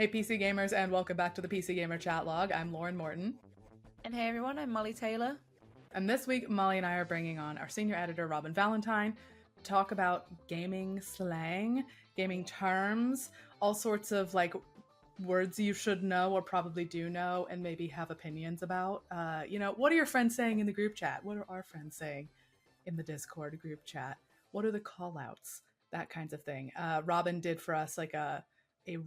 Hey PC gamers, and welcome back to the PC Gamer Chat Log. I'm Lauren Morton. And hey everyone, I'm Molly Taylor. And this week, Molly and I are bringing on our senior editor, Robin Valentine, to talk about gaming slang, gaming terms, all sorts of like words you should know or probably do know and maybe have opinions about. What are your friends saying in the group chat? What are our friends saying in the Discord group chat? What are the call outs? That kinds of thing. Robin did for us like a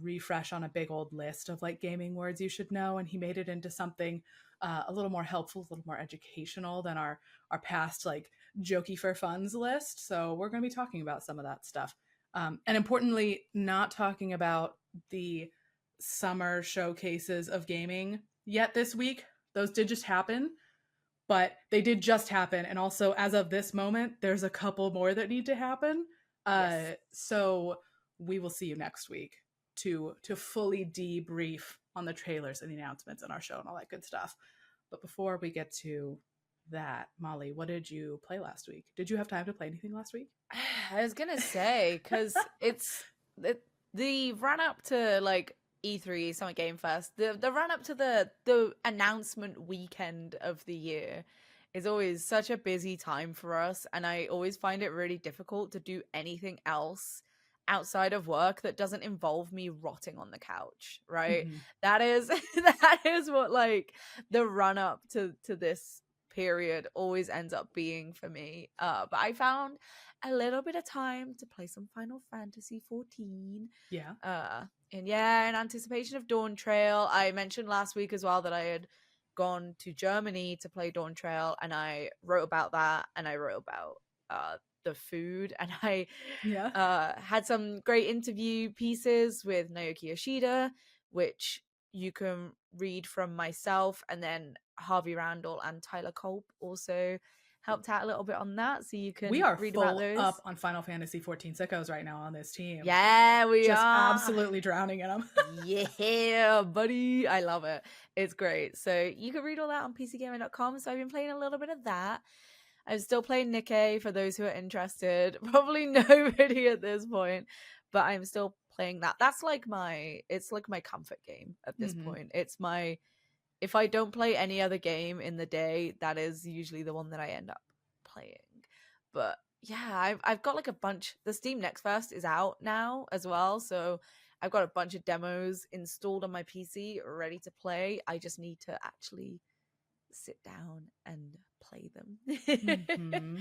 refresh on a big old list of like gaming words you should know, and he made it into something a little more helpful, a little more educational than our past like jokey for funs list. So we're going to be talking about some of that stuff, and importantly, not talking about the summer showcases of gaming yet this week. Those did just happen, but they did just happen, and also as of this moment, there's a couple more that need to happen. Yes. So we will see you next week to fully debrief on the trailers and the announcements and our show and all that good stuff. But before we get to that, Molly, what did you play last week? Did you have time to play anything last week? I was gonna say, because it's the run up to like E3 Summer Game Fest, the run up to the announcement weekend of the year is always such a busy time for us, and I always find it really difficult to do anything else outside of work that doesn't involve me rotting on the couch, right? Mm-hmm. That is that is what like the run up to this period always ends up being for me. But I found a little bit of time to play some Final Fantasy 14. Yeah. And yeah, in anticipation of Dawn Trail. I mentioned last week as well that I had gone to Germany to play Dawn Trail, and I wrote about that, and I wrote about the food, and I Yeah. had some great interview pieces with Naoki Yoshida, which you can read from myself, and then Harvey Randall and Tyler Culp also helped out a little bit on that, so you We can are read about full up those. on Final Fantasy 14 sickos right now on this team. Yeah, we Just are. absolutely drowning in them. Yeah, buddy. I love it. It's great. So you can read all that on pcgamer.com. So I've been playing a little bit of that. I'm still playing Nikkei for those who are interested. Probably nobody at this point, but I'm still playing that. That's like it's like my comfort game at this Mm-hmm. point. It's my, if I don't play any other game in the day, that is usually the one that I end up playing. But yeah, I've got like a bunch. The Steam Next Fest is out now as well, so I've got a bunch of demos installed on my PC ready to play. I just need to actually sit down and play them. Mm-hmm.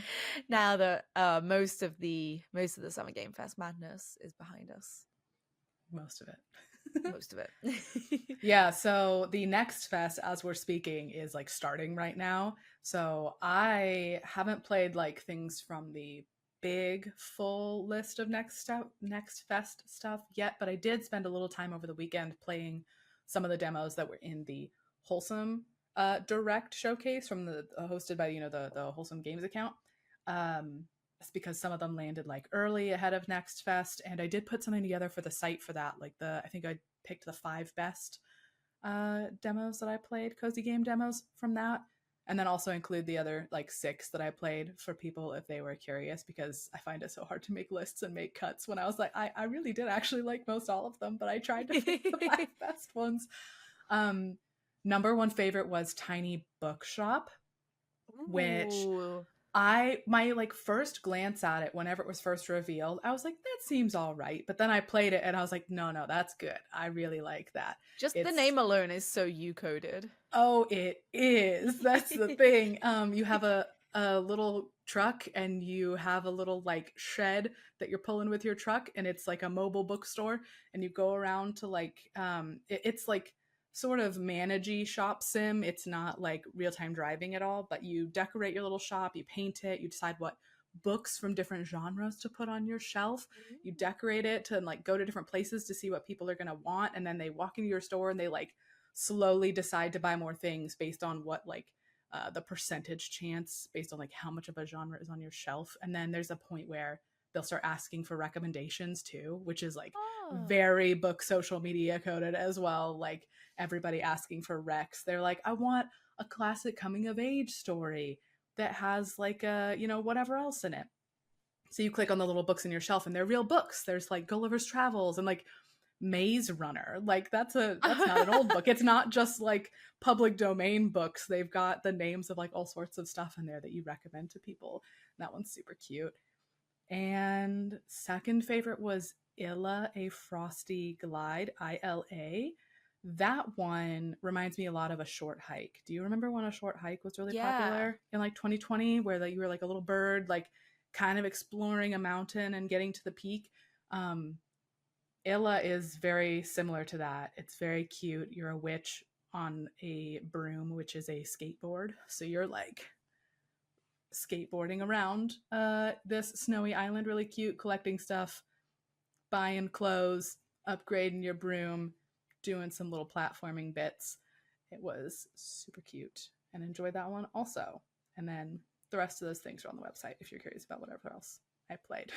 Now that most of the Summer Game Fest madness is behind us. Most of it. Most of it. Yeah, so the next fest as we're speaking is like starting right now. So I haven't played like things from the big full list of next fest stuff yet, but I did spend a little time over the weekend playing some of the demos that were in the Wholesome direct showcase from the hosted by the Wholesome Games account. That's because some of them landed like early ahead of next fest, and I did put something together for the site for that. Like I think I picked the 5 best demos that I played, cozy game demos from that, and then also include the other like 6 that I played for people if they were curious, because I find it so hard to make lists and make cuts when I was like, I really did actually like most all of them, but I tried to pick the 5 best ones. Number 1 favorite was Tiny Bookshop, which Ooh. my like first glance at it whenever it was first revealed, I was like, that seems all right. But then I played it and I was like, no, that's good. I really like that. Just the It's name alone is so you coded. Oh, it is. That's the thing. You have a little truck and you have a little like shed that you're pulling with your truck, and it's like a mobile bookstore, and you go around to like it's like sort of managey shop sim. It's not like real-time driving at all, but you decorate your little shop, you paint it, you decide what books from different genres to put on your shelf. You decorate it to like go to different places to see what people are going to want, and then they walk into your store and they like slowly decide to buy more things based on what like the percentage chance based on like how much of a genre is on your shelf. And then there's a point where they'll start asking for recommendations too, which is like Oh. very book social media coded as well. Like everybody asking for recs. They're like, I want a classic coming of age story that has like a whatever else in it. So you click on the little books in your shelf and they're real books. There's like Gulliver's Travels and like Maze Runner. Like that's not an old book. It's not just like public domain books. They've got the names of like all sorts of stuff in there that you recommend to people. That one's super cute. And second favorite was Illa, a Frosty Glide, ILA. That one reminds me a lot of A Short Hike. Do you remember when A Short Hike was really Yeah. popular in like 2020, where you were like a little bird, like kind of exploring a mountain and getting to the peak? Illa is very similar to that. It's very cute. You're a witch on a broom, which is a skateboard. So you're like skateboarding around this snowy island, really cute, collecting stuff, buying clothes, upgrading your broom, doing some little platforming bits. It was super cute and enjoyed that one also. And then the rest of those things are on the website if you're curious about whatever else I played.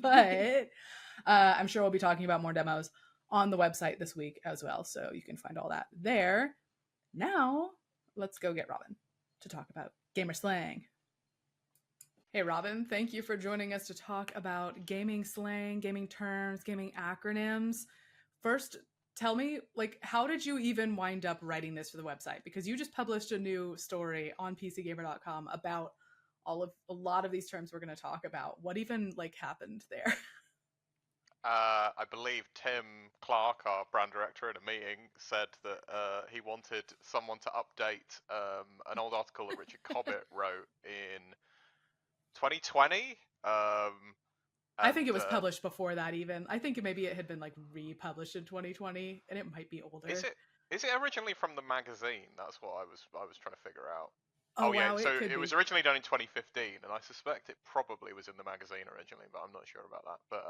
But I'm sure we'll be talking about more demos on the website this week as well. So you can find all that there. Now, let's go get Robin to talk about gamer slang. Hey, Robin, thank you for joining us to talk about gaming slang, gaming terms, gaming acronyms. First, tell me, like, how did you even wind up writing this for the website? Because you just published a new story on pcgamer.com about a lot of these terms we're going to talk about. What even, like, happened there? I believe Tim Clark, our brand director, in a meeting said that he wanted someone to update an old article that Richard Cobbett wrote in 2020. I think it was published before that even. I think maybe it had been like republished in 2020 and it might be older. Is it originally from the magazine? That's what I was trying to figure out. Oh yeah, wow, so it was originally done in 2015 and I suspect it probably was in the magazine originally, but I'm not sure about that. But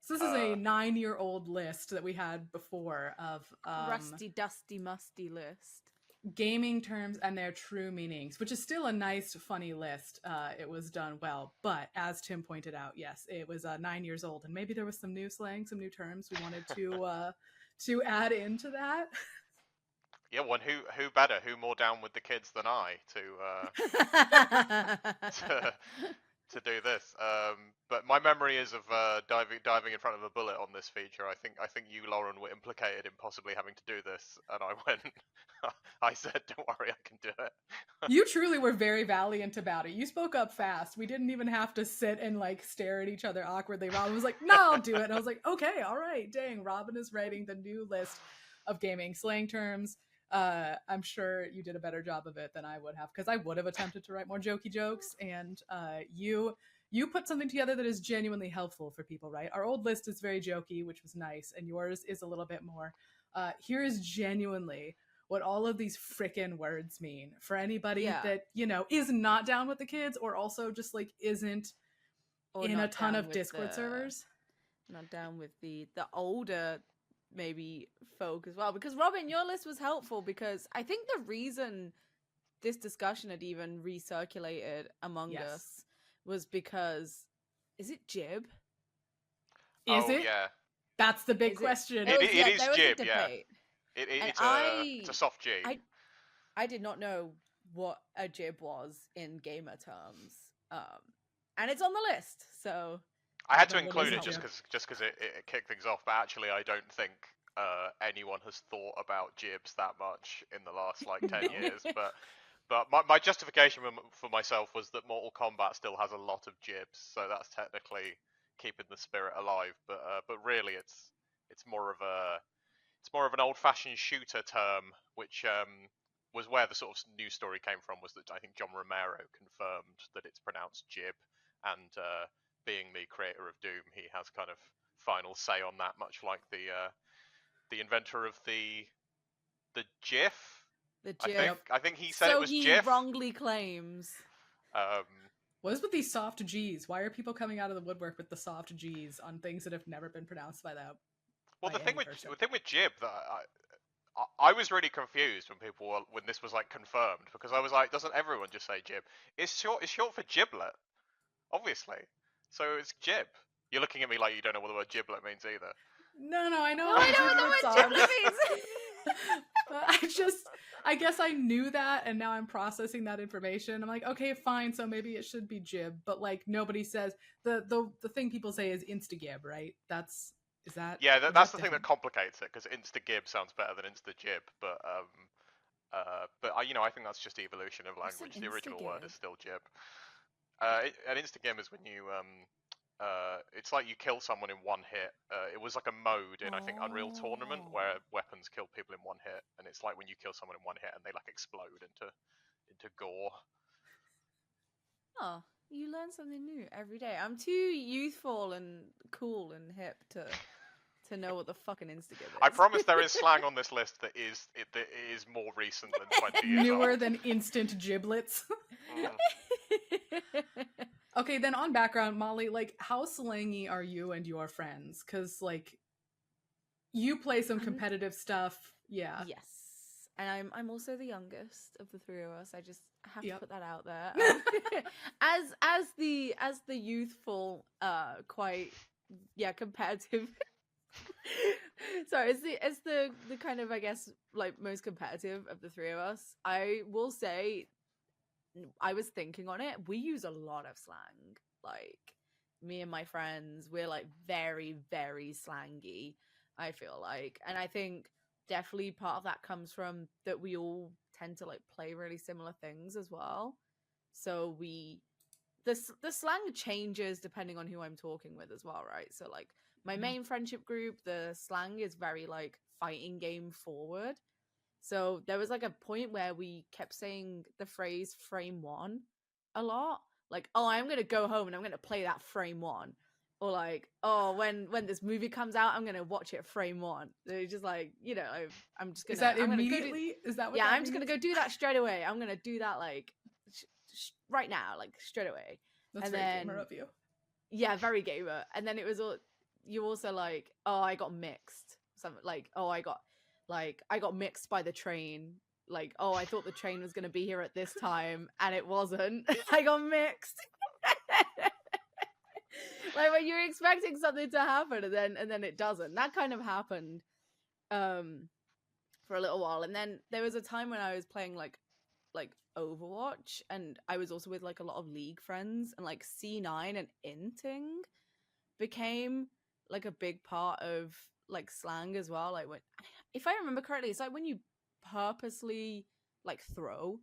so this is a 9-year-old list that we had before of rusty, dusty, musty list. Gaming terms and their true meanings, which is still a nice, funny list. It was done well, but as Tim pointed out, yes, it was 9 years old, and maybe there was some new slang, some new terms we wanted to add into that. Yeah, one who better, who more down with the kids than I to do this. But my memory is of diving in front of a bullet on this feature. I think you, Lauren, were implicated in possibly having to do this, and I went. I said, "Don't worry, I can do it." You truly were very valiant about it. You spoke up fast. We didn't even have to sit and like stare at each other awkwardly. Robin was like, "No, I'll do it." And I was like, "Okay, all right." Dang, Robin is writing the new list of gaming slang terms. I'm sure you did a better job of it than I would have, because I would have attempted to write more jokey jokes, and you put something together that is genuinely helpful for people, right? Our old list is very jokey, which was nice, and yours is a little bit more. Here is genuinely what all of these frickin' words mean for anybody that, you know, is not down with the kids, or also just like isn't or in a ton of Discord servers. Not down with the older maybe folk as well, because Robin, your list was helpful, because I think the reason this discussion had even recirculated among us was because, is it jib? Is it? Yeah. That's the big question. It is jib, yeah. It's a soft G. I did not know what a jib was in gamer terms, and it's on the list, so I had to include it just because it kicked things off. But actually, I don't think anyone has thought about jibs that much in the last like 10 years. But my justification for myself was that Mortal Kombat still has a lot of jibs, so that's technically keeping the spirit alive. But really, it's more of an old-fashioned shooter term, which was where the sort of news story came from. Was that I think John Romero confirmed that it's pronounced jib, and being the creator of Doom, he has kind of final say on that, much like the inventor of the GIF. The GIF. I think he said it was GIF. So he wrongly claims. What is with these soft G's? Why are people coming out of the woodwork with the soft G's on things that have never been pronounced by that? Well, the thing with jib that I was really confused when this was like confirmed, because I was like, doesn't everyone just say jib? It's short for giblet, obviously. So it's jib. You're looking at me like you don't know what the word giblet means either. No, I know. I know what the word giblet means. I guess I knew that, and now I'm processing that information. I'm like, okay, fine, so maybe it should be jib, but like nobody says the thing people say is instagib, right? That's Is that? Yeah, is that's that the thing that different? complicates it, because instagib sounds better than instajib, but I think that's just evolution of What's an language. The original word is instagib? still jib. An instagib is when you it's like you kill someone in one hit. It was like a mode in, I think, Unreal Tournament, Oh. where weapons kill people in one hit, and it's like when you kill someone in one hit and they like explode into gore. Oh, you learn something new every day. I'm too youthful and cool and hip to know what the fucking instagib is. I promise there is slang on this list that is more recent than 20 years Newer old. than instant giblets. Mm. Okay, then on background, Molly, like, how slangy are you and your friends? Because, like, you play some competitive stuff. Yeah. Yes. And I'm also the youngest of the three of us. I just have to put that out there. As the youthful, quite competitive. Sorry, as the kind of, I guess, like, most competitive of the three of us. I will say, I was thinking on it, we use a lot of slang. Like, me and my friends, we're like very, very slangy, I feel like. And I think definitely part of that comes from that we all tend to like play really similar things as well. So the slang changes depending on who I'm talking with as well, right? So like my main friendship group, the slang is very like fighting game forward. So there was like a point where we kept saying the phrase frame one a lot. Like, oh, I'm gonna go home and I'm gonna play that frame one. Or like, oh, when this movie comes out, I'm gonna watch it frame one. They're just like, I'm just gonna. Is that I'm gonna go immediately? Is that what? yeah, that I'm just gonna means? go do that straight away. I'm gonna do that like right now, like straight away. That's And very then gamer of you. yeah, very gamer. And then it was all you also like, oh, I got mixed. Something like, oh, I got mixed by the train. Like, oh, I thought the train was gonna be here at this time, and it wasn't. I got mixed. Like when you're expecting something to happen, and then it doesn't. That kind of happened, for a little while, and then there was a time when I was playing like Overwatch, and I was also with like a lot of League friends, and like C9 and inting became like a big part of like slang as well. Like when, if I remember correctly, it's like when you purposely like throw,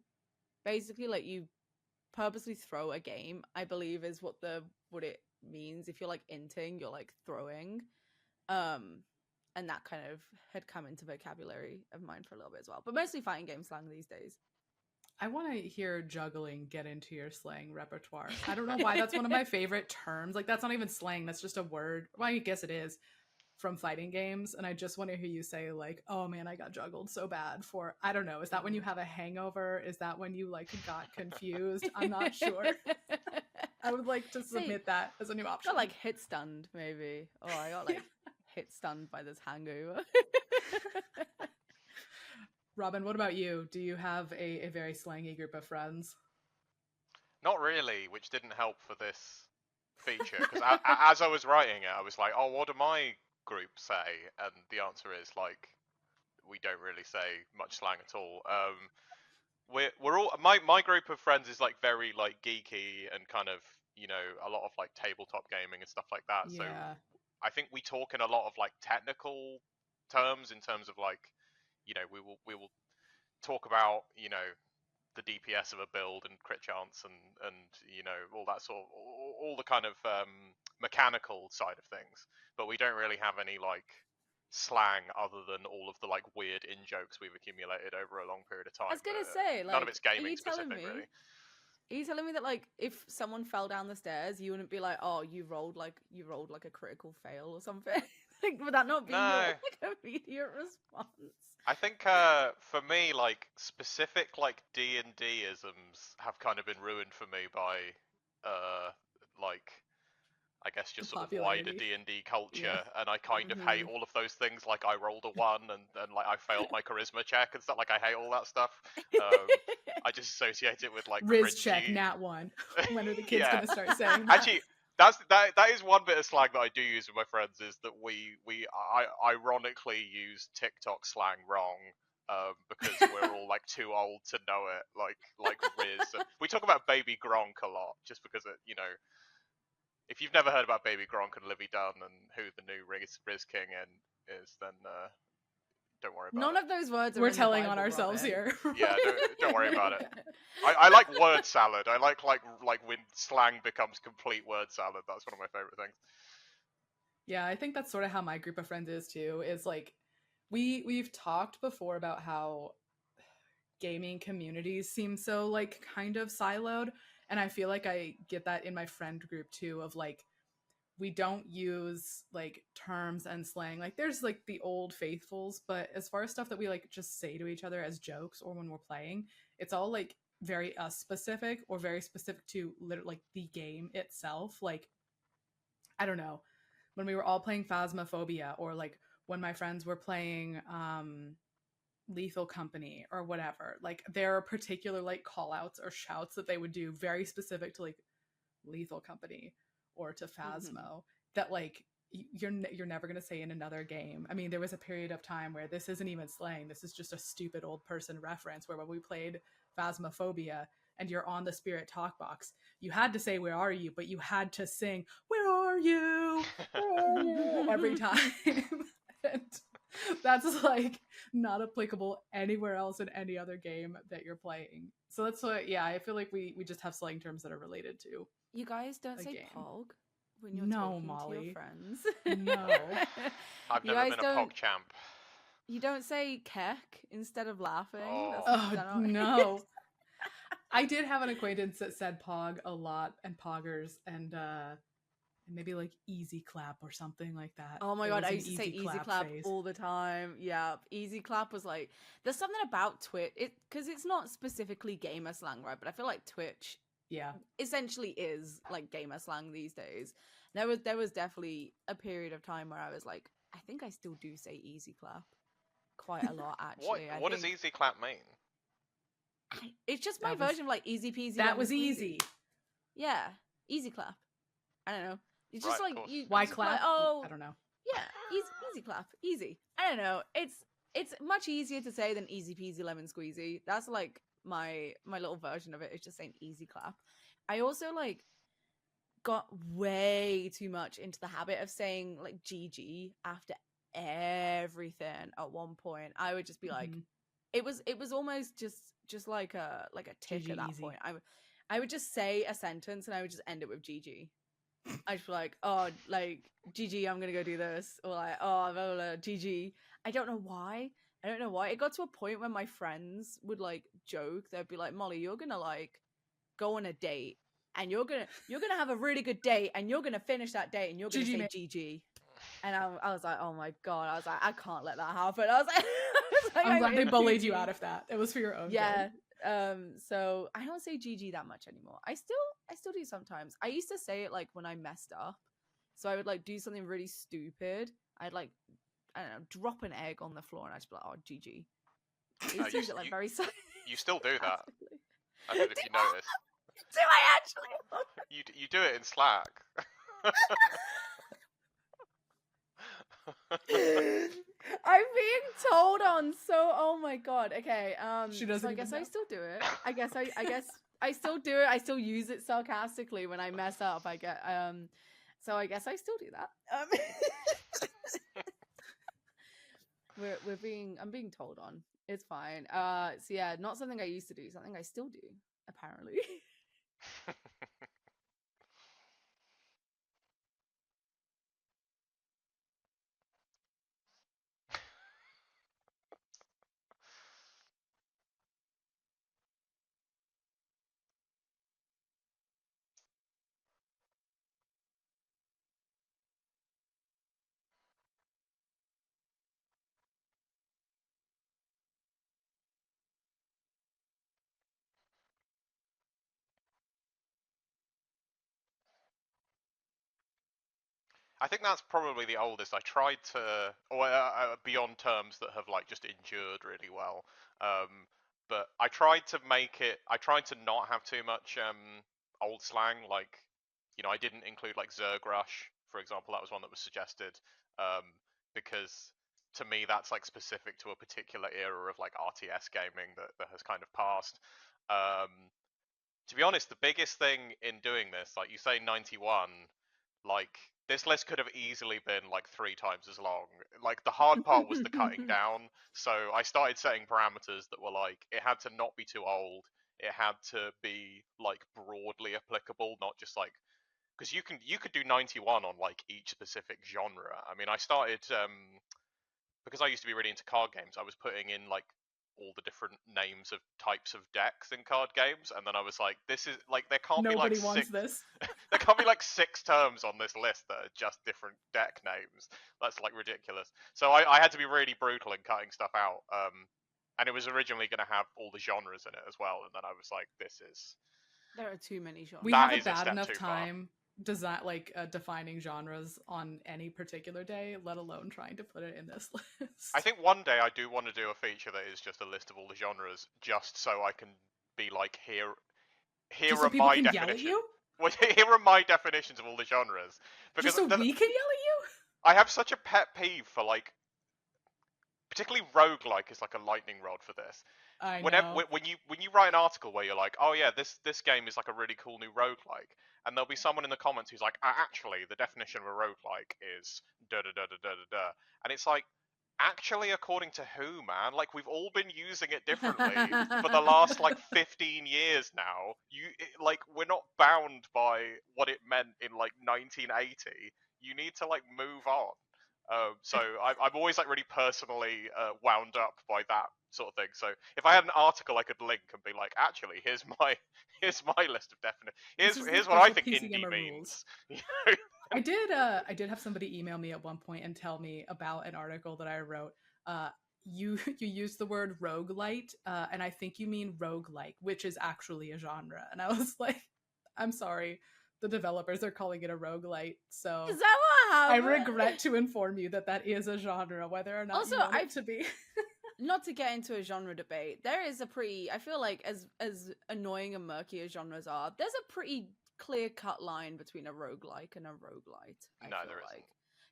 basically like you purposely throw a game, I believe is what it means. If you're like inting, you're like throwing. And that kind of had come into vocabulary of mine for a little bit as well, but mostly fighting game slang these days. I want to hear juggling get into your slang repertoire. I don't know why that's one of my favorite terms. Like, that's not even slang. That's just a word. Well, I guess it is, from fighting games. And I just want to hear you say, like, oh man, I got juggled so bad for, I don't know. Is that when you have a hangover? Is that when you like got confused? I'm not sure. I would like to submit that as a new option. Got like hit stunned, maybe. Oh, I got like hit stunned by this hangover. Robin, what about you? Do you have a very slangy group of friends? Not really, which didn't help for this feature, because as I was writing it, I was like, oh, what do my group say? And the answer is like, we don't really say much slang at all. We're all my group of friends is like very like geeky and kind of a lot of like tabletop gaming and stuff like that. So Yeah. I think we talk in a lot of like technical terms, in terms of like we will talk about the DPS of a build and crit chance and all that sort of, all the kind of mechanical side of things, but we don't really have any like slang other than all of the like weird in jokes we've accumulated over a long period of time. I was gonna say, like, none of it's are gaming you telling specific, me? really. Are you telling me that like if someone fell down the stairs, you wouldn't be like, oh, you rolled like a critical fail or something? Like, would that not be your like immediate response? I think for me, like specific like D&D isms have kind of been ruined for me by like I guess just sort of wider D&D culture, and I kind of hate all of those things. Like I rolled a 1 and like I failed my charisma check and stuff. Like I hate all that stuff. I just associate it with like Riz cringy. check, nat 1. When are the kids gonna start saying that? Actually, that is one bit of slang that I do use with my friends, is that I ironically use TikTok slang wrong. Because we're all like too old to know it, like Riz. And we talk about baby Gronk a lot, just because it if you've never heard about Baby Gronk and Livy Dunn and who the new Riz King is, then don't worry about None it. of those words are We're in the telling Bible, on ourselves Robin. here. Yeah, don't worry about it. I like word salad. I like when slang becomes complete word salad. That's one of my favorite things. Yeah, I think that's sort of how my group of friends is too. Is like we've talked before about how gaming communities seem so like kind of siloed, and I feel like I get that in my friend group too, of like we don't use like terms and slang. Like there's like the old faithfuls, but as far as stuff that we like just say to each other as jokes or when we're playing, it's all like very us specific or very specific to literally like the game itself. Like I don't know, when we were all playing Phasmophobia, or like when my friends were playing Lethal Company or whatever, like there are particular like call outs or shouts that they would do very specific to like Lethal Company or to Phasmo that like you're never going to say in another game. I mean, there was a period of time where this isn't even slang, this is just a stupid old person reference, where when we played Phasmophobia and you're on the spirit talk box, you had to say where are you, but you had to sing where are you, where are you every time. And that's like not applicable anywhere else in any other game that you're playing. So that's what, yeah, I feel like we just have slang terms that are related to You guys don't a say game. pog when you're No, talking Molly. to your friends. No. I've You never guys been a pog champ. You don't say kek instead of laughing. Oh, Oh no. I did have an acquaintance that said pog a lot, and poggers, and maybe like easy clap or something like that. Oh my There god, was I an used to say easy clap phase. all the time. Yeah, easy clap was like, there's something about Twitch, because it's not specifically gamer slang, right? But I feel like Twitch, Yeah, essentially is like gamer slang these days. There was definitely a period of time where I was like, I think I still do say easy clap quite a lot actually. what does easy clap mean? It's just my version of like easy peasy. That lemon was squeezy. easy. Yeah, easy clap. I don't know. It's just Right, like you. Why just clap? like, oh, I don't know. yeah, easy clap, easy. I don't know. It's much easier to say than easy peasy lemon squeezy. That's like my little version of it. It's just saying easy clap. I also like got way too much into the habit of saying like GG after everything. At one point, I would just be like, it was almost just like a tick GG at that easy. point. I would just say a sentence and I would just end it with GG. I'd be like, oh, like GG, I'm gonna go do this, or like, oh, blah, blah, blah, GG. I don't know why. It got to a point when my friends would like joke. They'd be like, Molly, you're gonna like go on a date, and you're gonna have a really good date, and you're gonna finish that date, and you're gonna say GG. And I was like, oh my god. I was like, I can't let that happen. I was like, I'm glad they bullied you out of that. It was for your own good. So I don't say GG that much anymore. I still do sometimes. I used to say it like when I messed up. So I would like do something really stupid. I'd like, I don't know, drop an egg on the floor and I'd just be like, oh, GG. It seems like very you still do that. I don't know if you notice. Do I actually? You do it in Slack. I'm being told on, so oh my god. Okay, She doesn't so I guess even I know. still do it. I guess I still do it. I still use it sarcastically when I mess up. So I guess I still do that. I'm being told on. It's fine. So yeah, not something I used to do, something I still do, apparently. I think that's probably the oldest. I tried to, or beyond terms that have like just endured really well. But I tried to make it. I tried to not have too much old slang. Like, I didn't include like Zerg Rush, for example. That was one that was suggested, because to me that's like specific to a particular era of like RTS gaming that has kind of passed. To be honest, the biggest thing in doing this, like you say, 91. Like, this list could have easily been like 3 times as long. Like, the hard part was the cutting down. So I started setting parameters that were like, it had to not be too old. It had to be like broadly applicable, not just like, because you could do 91 on like each specific genre. I mean, I started because I used to be really into card games. I was putting in like all the different names of types of decks in card games, and then I was like, this is like there can't be like Nobody wants six this. there can't be like 6 terms on this list that are just different deck names. That's like ridiculous. So I had to be really brutal in cutting stuff out. And it was originally going to have all the genres in it as well, and then I was like, There are too many genres. We that have a is a bad step enough too far. time defining genres on any particular day, let alone trying to put it in this list. I think one day I do want to do a feature that is just a list of all the genres, just so I can be like, here Just so are people my can yell at definitions. you? Well, here are my definitions of all the genres. Because Just so we can yell at you? I have such a pet peeve for like, particularly roguelike is like a lightning rod for this. I Whenever know. when you write an article where you're like, oh yeah, this game is like a really cool new roguelike, and there'll be someone in the comments who's like, actually, the definition of a roguelike is da da da da da da da, and it's like, actually, according to who, man? Like, we've all been using it differently for the last like 15 years now. Like, we're not bound by what it meant in like 1980. You need to like move on. So I'm always like really personally wound up by that sort of thing. So if I had an article I could link and be like, actually, here's my list of definite. Here's what I think indie means. I did have somebody email me at one point and tell me about an article that I wrote. You used the word roguelite, and I think you mean roguelike, which is actually a genre. And I was like, I'm sorry, the developers are calling it a roguelite. So Is that what I happened? regret to inform you that is a genre, whether or not Also, you want it to be. Not to get into a genre debate, there is a pretty, I feel like as annoying and murky as genres are, there's a pretty clear-cut line between a roguelike and a roguelite. No, there isn't.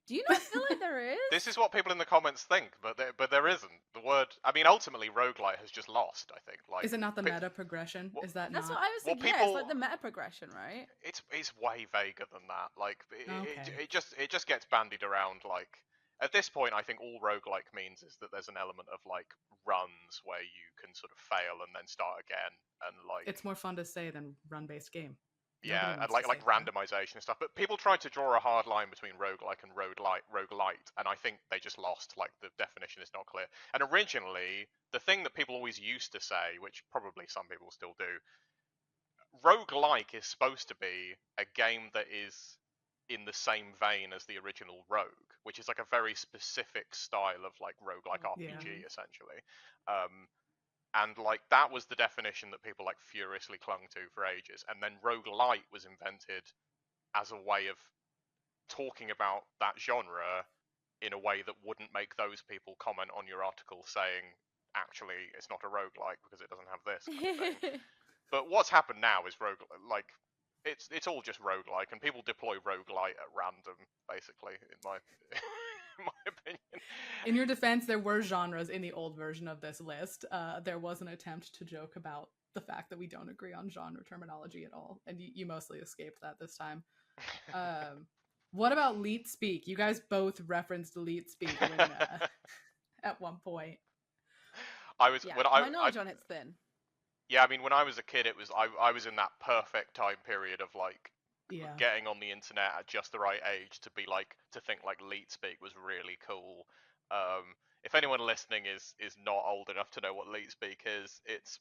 Do you not feel like there is? This is what people in the comments think, but there isn't. The word, I mean, ultimately, roguelite has just lost, I think. Like, Is it not the meta progression? Is that That's not? what I was thinking. Yeah, it's like the meta progression, right? It's way vaguer than that. Like, Okay. it just gets bandied around. Like, at this point, I think all roguelike means is that there's an element of like runs where you can sort of fail and then start again, and like It's more fun to say than run-based game. yeah, Nobody and wants to like say that. randomization and stuff. But people tried to draw a hard line between roguelike and roguelite, and I think they just lost. Like, the definition is not clear. And originally, the thing that people always used to say, which probably some people still do, roguelike is supposed to be a game that is in the same vein as the original Rogue, which is like a very specific style of like roguelike RPG, Yeah. essentially. And like that was the definition that people like furiously clung to for ages. And then roguelite was invented as a way of talking about that genre in a way that wouldn't make those people comment on your article saying, actually, it's not a roguelike because it doesn't have this kind of thing. But what's happened now is like it's all just roguelike, and people deploy roguelite at random, basically, in my in my opinion. In your defense, there were genres in the old version of this list. There was an attempt to joke about the fact that we don't agree on genre terminology at all, and you mostly escaped that this time. What about leet speak? You guys both referenced leet speak at one point. I was Yeah, when my knowledge on it's thin. Yeah, I mean, when I was a kid, it was I was in that perfect time period of like Yeah. getting on the internet at just the right age to be like to think like leet speak was really cool. If anyone listening is not old enough to know what leet speak is, it's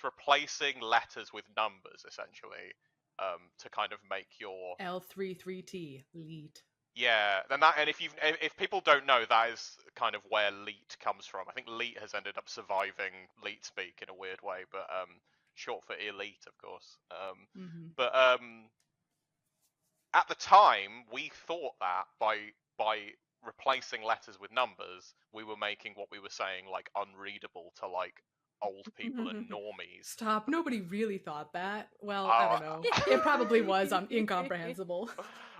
replacing letters with numbers essentially, to kind of make your L33T leet. yeah. And if people don't know, that is kind of where leet comes from. I think leet has ended up surviving leet speak in a weird way, but short for elite, of course. But at the time, we thought that by replacing letters with numbers, we were making what we were saying like unreadable to like old people and normies. Stop. Nobody really thought that. Well, I don't know. It probably was incomprehensible.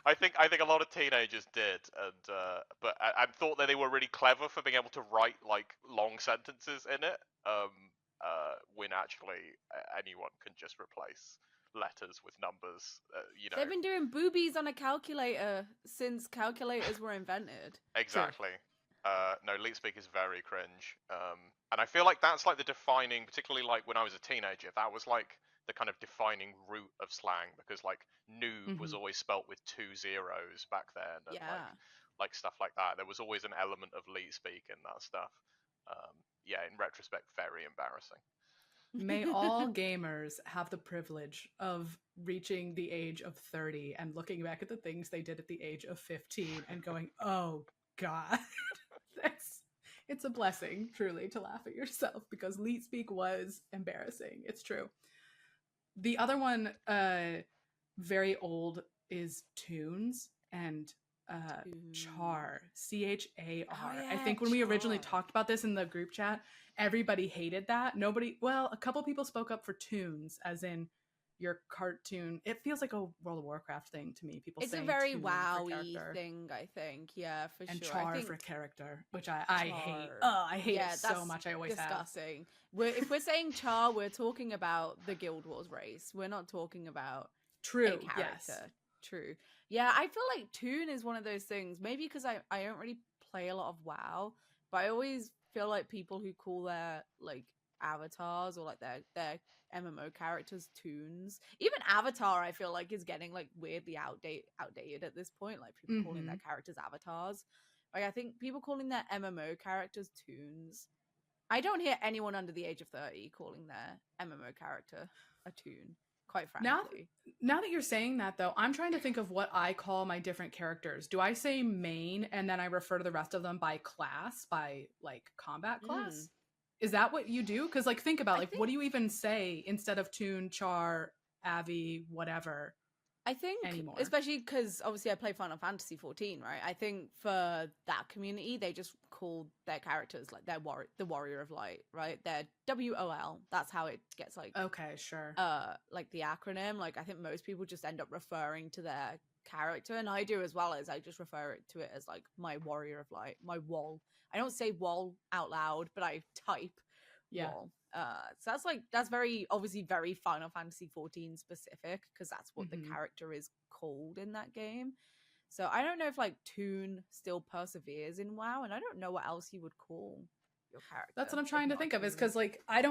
I think a lot of teenagers did, and thought that they were really clever for being able to write like long sentences in it. When actually anyone can just replace letters with numbers. They've been doing boobies on a calculator since calculators were invented. Exactly. No, leet speak is very cringe. And I feel like that's like the defining, particularly like when I was a teenager, that was like the kind of defining root of slang, because like noob was always spelt with 2 zeros back then, and like stuff like that. There was always an element of leet speak in that stuff. Yeah, in retrospect, very embarrassing. May all gamers have the privilege of reaching the age of 30 and looking back at the things they did at the age of 15 and going, oh God. It's a blessing, truly, to laugh at yourself, because leet speak was embarrassing. It's true. The other one, very old, is tunes and char, char. I think when we originally talked about this in the group chat, everybody hated that. A couple people spoke up for tunes, as in your cartoon. It feels like a World of Warcraft thing to me. People it's saying a very WoW-y thing, I think. Yeah, for and sure. char for character, which I hate. Oh, I hate it so much. I always disgusting. If we're saying char, we're talking about the Guild Wars race. We're not talking about a character. Yes. True. Yeah, I feel like tune is one of those things. Maybe because I don't really play a lot of WoW, but I always feel like people who call their like avatars or like their MMO characters tunes. Even Avatar, I feel like, is getting like weirdly outdated at this point. Like people calling their characters avatars. Like I think people calling their MMO characters tunes. I don't hear anyone under the age of 30 calling their MMO character a tune. Quite frankly. Now that you're saying that, though, I'm trying to think of what I call my different characters. Do I say main and then I refer to the rest of them by class, by like combat class? Is that what you do? Because like think about like what do you even say instead of tune, char, avi, whatever? I think anymore. Especially because obviously I play Final Fantasy 14, right? I think for that community they just call their characters like the Warrior of Light, right? They're WOL. That's how it gets like okay, sure. Like the acronym. Like I think most people just end up referring to their character, and I do as well. As I just refer to it as like my Warrior of Light, my wall. I don't say wall out loud, but I type wall. So that's very obviously very Final Fantasy 14 specific, because that's what the character is called in that game. So I don't know if like tune still perseveres in WoW, and I don't know what else you would call your character. That's what I'm trying to think of, is because like I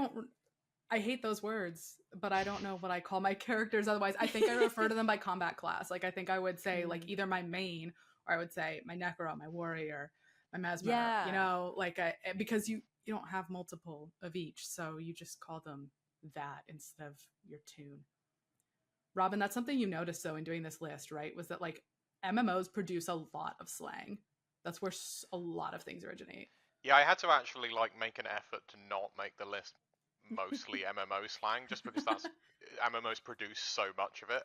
hate those words, but I don't know what I call my characters otherwise. I think I refer to them by combat class. Like I think I would say like either my main, or I would say my Necro, my Warrior, my Mesmer, you know, like because you don't have multiple of each, so you just call them that instead of your tune. Robin, that's something you noticed though in doing this list, right? Was that like MMOs produce a lot of slang. That's where a lot of things originate. Yeah, I had to actually like make an effort to not make the list mostly MMO slang, just because that's MMOs produce so much of it.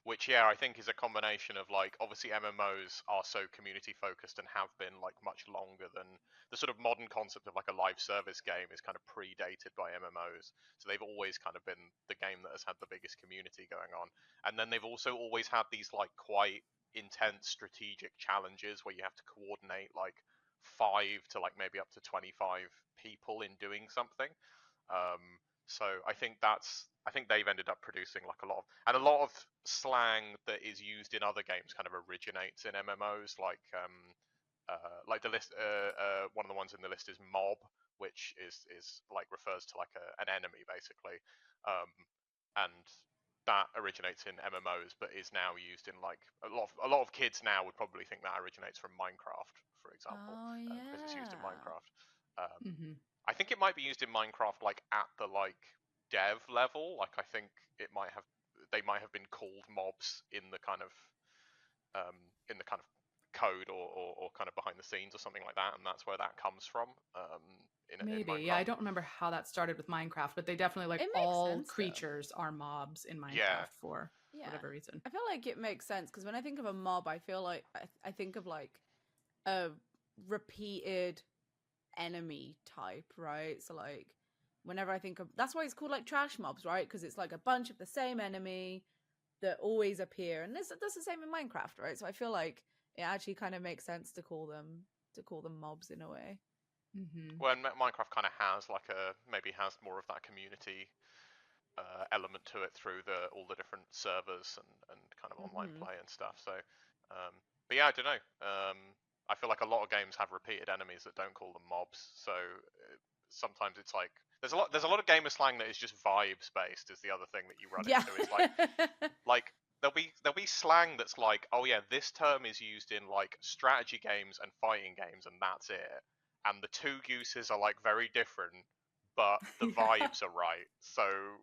Which, yeah, I think is a combination of, like, obviously MMOs are so community focused and have been, like, much longer than the sort of modern concept of, like, a live service game is kind of predated by MMOs. So they've always kind of been the game that has had the biggest community going on. And then they've also always had these, like, quite intense strategic challenges where you have to coordinate, like, 5 to, like, maybe up to 25 people in doing something. So I think they've ended up producing like a lot of slang that is used in other games kind of originates in MMOs, like the list. One of the ones in the list is mob, which is like refers to like an enemy basically, and that originates in MMOs, but is now used in like a lot of kids now would probably think that originates from Minecraft, for example, because it's used in Minecraft. I think it might be used in Minecraft like at the like dev level. Like I think they might have been called mobs in the kind of code or kind of behind the scenes or something like that, and that's where that comes from. Maybe, yeah, I don't remember how that started with Minecraft, but they definitely like all creatures are mobs in Minecraft for whatever reason. I feel like it makes sense because when I think of a mob, I feel like I think of like a repeated enemy type, right? So like whenever I think of, that's why it's called like trash mobs, right? Because it's like a bunch of the same enemy that always appear, and that's the same in Minecraft, right? So I feel like it actually kind of makes sense to call them mobs in a way. Well, Minecraft kind of has like maybe has more of that community element to it through all the different servers and kind of online play and stuff. So, but yeah, I don't know. I feel like a lot of games have repeated enemies that don't call them mobs. So sometimes it's like there's a lot of gamer slang that is just vibes based. Is the other thing that you run into. It's like there'll be slang that's like, oh yeah, this term is used in like strategy games and fighting games, and that's it. And the two uses are like very different, but the vibes are right. So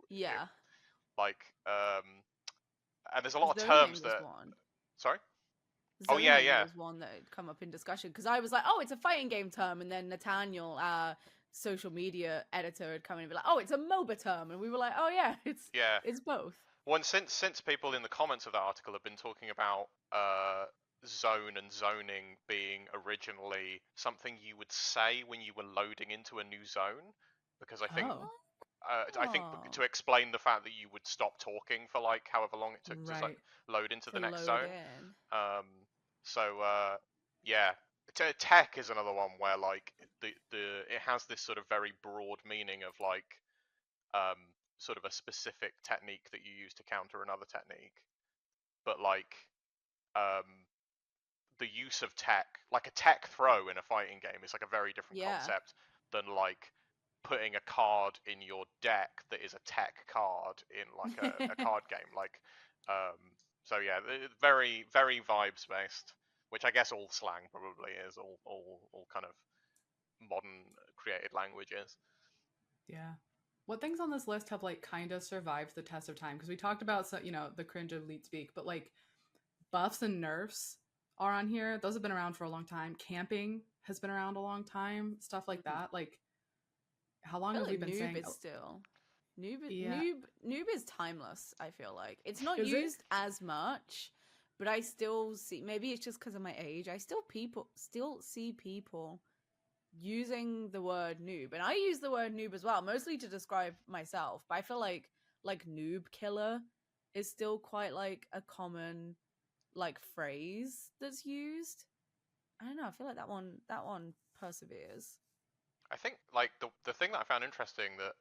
Yeah. and there's a lot of Zoning terms was that. one. Sorry. Zoning was one that had come up in discussion because I was like, oh, it's a fighting game term, and then Nathaniel, our social media editor, had come in and be like, oh, it's a MOBA term, and we were like, oh yeah, it's both. Well, since people in the comments of that article have been talking about zone and zoning being originally something you would say when you were loading into a new zone, because I think to explain the fact that you would stop talking for like however long it took to load into the next zone. Yeah, tech is another one where like it has this sort of very broad meaning of like sort of a specific technique that you use to counter another technique, but like the use of tech, like a tech throw in a fighting game, is like a very different concept than like putting a card in your deck that is a tech card in like a card game. Like, so yeah, very very vibes based, which I guess all slang probably is, all kind of modern created languages. Yeah. What things on this list have like kind of survived the test of time? Because we talked about the cringe of leet speak, but like buffs and nerfs are on here. Those have been around for a long time. Camping has been around a long time. Stuff like that. Like, how long have we been saying? Noob is still noob is timeless. I feel like it's not used as much, but I still see. Maybe it's just because of my age. I still see people using the word noob, and I use the word noob as well, mostly to describe myself. But I feel like noob killer is still quite like a common like phrase that's used. I don't know. I feel like that one perseveres. I think like the thing that I found interesting that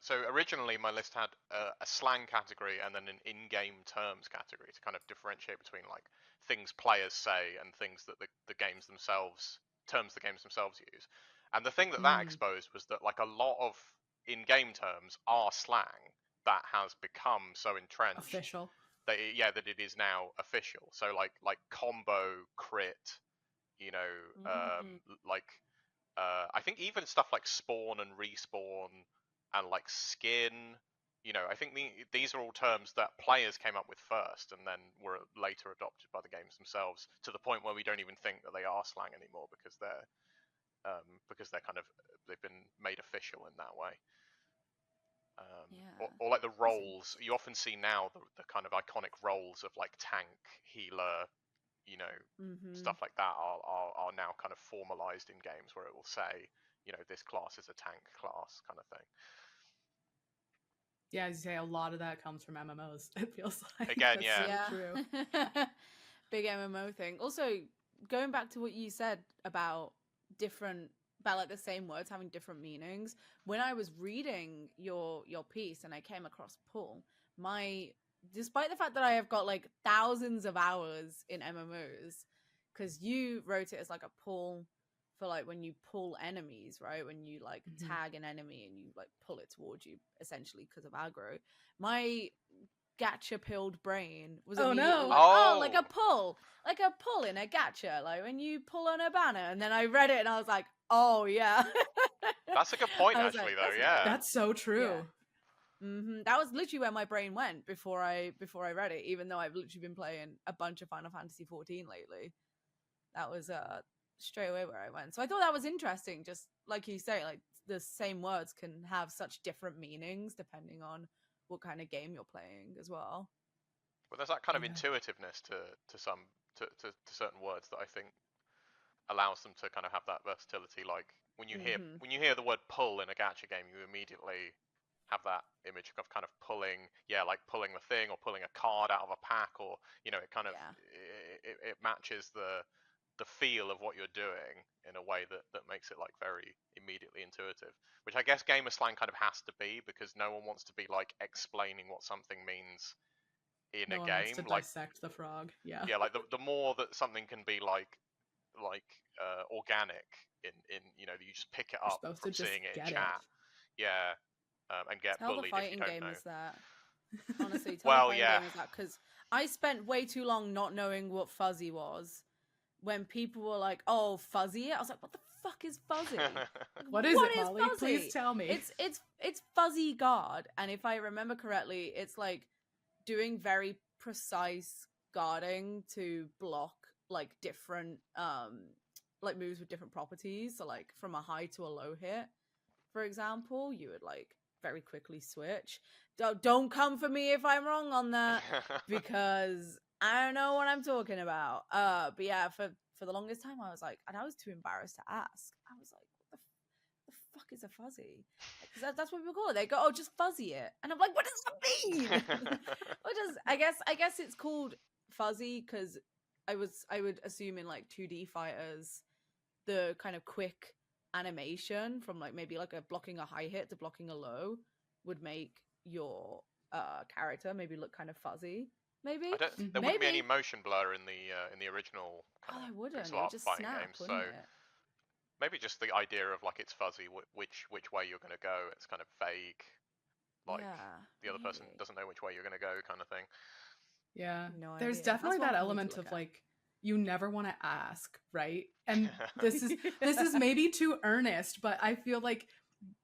so originally my list had a slang category and then an in-game terms category to kind of differentiate between like things players say and things that the games themselves, terms the games themselves use. And the thing that exposed was that like a lot of in-game terms are slang that has become so entrenched official that it is now official. So like combo, crit, like I think even stuff like spawn and respawn and like skin, I think these are all terms that players came up with first and then were later adopted by the games themselves, to the point where we don't even think that they are slang anymore because they're kind of, they've been made official in that way. Or like the roles you often see now, the kind of iconic roles of like tank, healer, stuff like that are now kind of formalized in games where it will say, this class is a tank class kind of thing. Yeah, as you say, a lot of that comes from MMOs. It feels like again, that's so true. Big MMO thing. Also, going back to what you said about like the same words having different meanings. When I was reading your piece and I came across pull, despite the fact that I have got like thousands of hours in MMOs, because you wrote it as like a pull for like when you pull enemies, right? When you like tag an enemy and you like pull it towards you, essentially because of aggro. My gacha pilled brain was immediately like a pull in a gacha, like when you pull on a banner. And then I read it and I was like, oh yeah. That's a good point, actually, though. Yeah, that's so true. Yeah. That was literally where my brain went before I read it, even though I've literally been playing a bunch of Final Fantasy 14 lately. That was straight away where I went. So I thought that was interesting, just like you say, like the same words can have such different meanings depending on what kind of game you're playing as well. Well, there's that kind of intuitiveness to certain words that I think allows them to kind of have that versatility. Like when you hear the word pull in a gacha game, you immediately have that image of kind of pulling, like pulling the thing or pulling a card out of a pack, or it kind of it matches the the feel of what you're doing in a way that makes it like very immediately intuitive, which I guess gamer slang kind of has to be, because no one wants to be like explaining what something means in No a one wants to game. Like, dissect the frog. Yeah. yeah, like the more that something can be like organic in you know, you just pick it You're up supposed to from just seeing it in get it. chat. Yeah, and get Tell the bullied if you fighting don't game know. is that. Honestly, tell the Well, fighting yeah. game is that, because I spent way too long not knowing what fuzzy was. When people were like, "Oh, fuzzy," I was like, "What the fuck is fuzzy? Like, What is it, Molly? fuzzy?" Please tell me. It's fuzzy guard, and if I remember correctly, it's like doing very precise guarding to block like different like moves with different properties. So like from a high to a low hit, for example, you would like very quickly switch. Don't come for me if I'm wrong on that, because I don't know what I'm talking about. But yeah, for the longest time I was like, and I was too embarrassed to ask. I was like, what the fuck is a fuzzy? Because that's what people call it. They go, "Oh, just fuzzy it," and I'm like, what does that mean? What does I guess it's called fuzzy because I would assume in like 2D fighters, the kind of quick animation from like maybe like a blocking a high hit to blocking a low would make your character maybe look kind of fuzzy. Maybe I don't. There wouldn't be any motion blur in the original Oh, kind I of wouldn't. pixel It would art just fighting snap, games. So wouldn't it? maybe just the idea of like it's fuzzy, which way you're going to go. It's kind of vague. Like Yeah, the other person maybe. doesn't know which way you're going to go, kind of thing. Yeah. No There's idea. definitely That's one that for me to element look of at. like you never want to ask, right? And this is maybe too earnest, but I feel like,